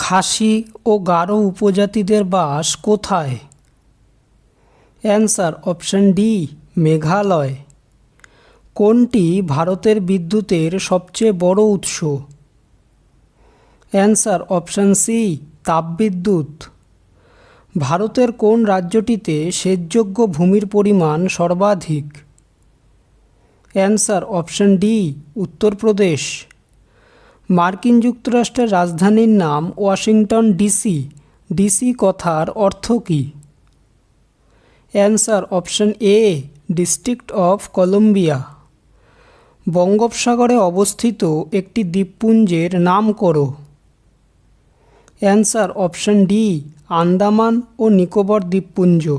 খাসি ও গারো উপজাতিদের বাস কোথায়? Answer option D, Meghalaya. কোনটি ভারতের বিদ্যুতের সবচেয়ে বড় উৎস? অ্যান্সার অপশন সি, তাপবিদ্যুৎ। ভারতের কোন রাজ্যটিতে সেচযোগ্য ভূমির পরিমাণ সর্বাধিক? Answer option D, Uttar Pradesh. মার্কিন যুক্তরাষ্ট্রের রাজধানীর নাম ওয়াশিংটন ডিসি। ডিসি কথার অর্থ কী? Answer option A, district of Columbia. বঙ্গোপসাগরে অবস্থিত একটি দ্বীপপুঞ্জের নাম করো। অ্যান্সার অপশন ডি, আন্দামান ও নিকোবর দ্বীপপুঞ্জ।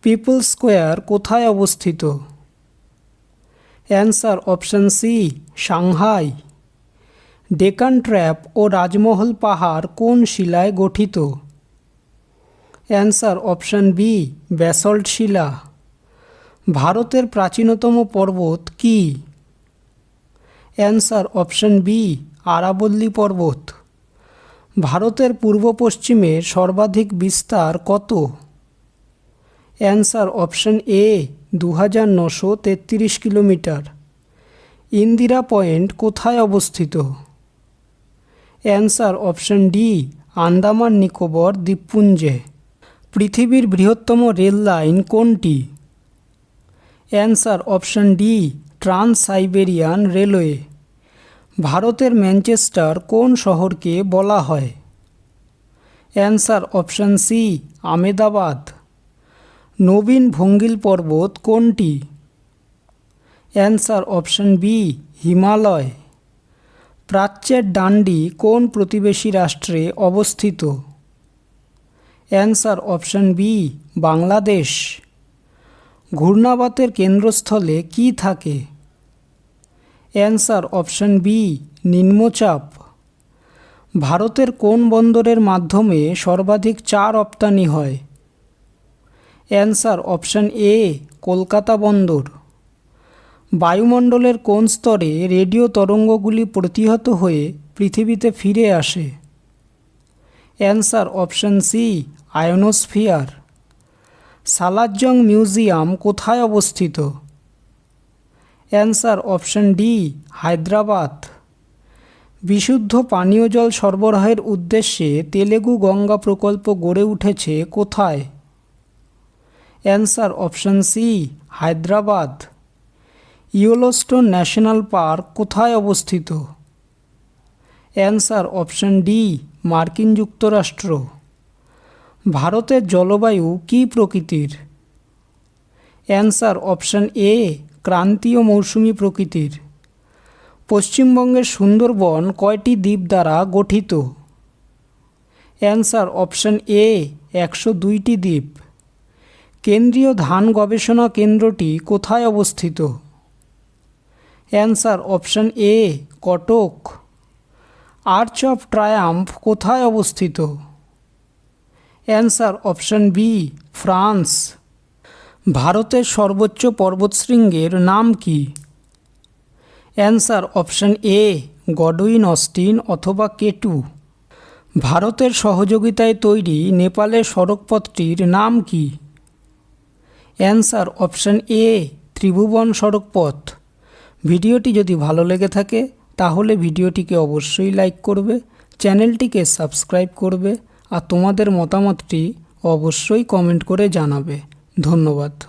পিপলস স্কোয়ার কোথায় অবস্থিত? Answer option C, Shanghai. Deccan trap ও রাজমহল পাহাড় কোন শিলায় গঠিত? অ্যান্সার অপশন বি, ব্যাসল্ট শিলা। ভারতের প্রাচীনতম পর্বত কি? অ্যান্সার অপশন বি, আরাবল্লী পর্বত। ভারতের পূর্ব পশ্চিমে সর্বাধিক বিস্তার কত? Answer option A, 2933 kilometre. Indira point কোথায় অবস্থিত? Answer option D, Andaman Nicobar দ্বীপপুঞ্জে। পৃথিবীর বৃহত্তম রেল লাইন কোনটি? Answer option D, trans Siberian railway. ভারতের ম্যানচেস্টার কোন শহরকে বলা হয়? Answer option C, Ahmedabad. নবীন ভঙ্গিল পর্বত কোনটি? Answer option B, Himalaya. প্রাচ্যের ডান্ডি কোন প্রতিবেশী রাষ্ট্রে অবস্থিত? Answer option B, Bangladesh. ঘূর্ণাবাতের কেন্দ্রস্থলে কি থাকে? অ্যান্সার অপশন বি, নিম্নচাপ। ভারতের কোন বন্দরের মাধ্যমে সর্বাধিক চা রপ্তানি হয়? অ্যান্সার অপশন এ, কলকাতা বন্দর। বায়ুমণ্ডলের কোন স্তরে রেডিও তরঙ্গগুলি প্রতিহত হয়ে পৃথিবীতে ফিরে আসে? Answer option C, ionosphere. Salarjung museum কোথায় অবস্থিত? Answer option D, Hyderabad. বিশুদ্ধ পানীয় জল সরবরাহের উদ্দেশ্যে তেলেগু গঙ্গা প্রকল্প গড়ে উঠেছে কোথায়? Answer option C, Hyderabad. Yellowstone National Park কোথায় অবস্থিত? অ্যান্সার অপশন ডি, মার্কিন যুক্তরাষ্ট্র। ভারতের জলবায়ু কী প্রকৃতির? অ্যান্সার অপশন এ, ক্রান্তীয় মৌসুমী প্রকৃতির। পশ্চিমবঙ্গের সুন্দরবন কয়টি দ্বীপ দ্বারা গঠিত? অ্যান্সার অপশন এ, 102টি দ্বীপ। কেন্দ্রীয় ধান গবেষণা কেন্দ্রটি কোথায় অবস্থিত? Answer option A, Cuttack. Arch of Triumph কোথায় অবস্থিত? Answer option B, France. ভারতের সর্বোচ্চ পর্বতশৃঙ্গের নাম কি? Answer option A, Godwin Austen অথবা কেটু। ভারতের সহযোগিতায় তৈরি নেপালের সড়কপথটির নাম কি? অ্যান্সার অপশন এ, ত্রিভুবন সড়কপথ। ভিডিওটি যদি ভালো লেগে থাকে তাহলে ভিডিওটিকে অবশ্যই লাইক করবে, চ্যানেলটিকে সাবস্ক্রাইব করবে আর তোমাদের মতামতটি অবশ্যই কমেন্ট করে জানাবে। ধন্যবাদ।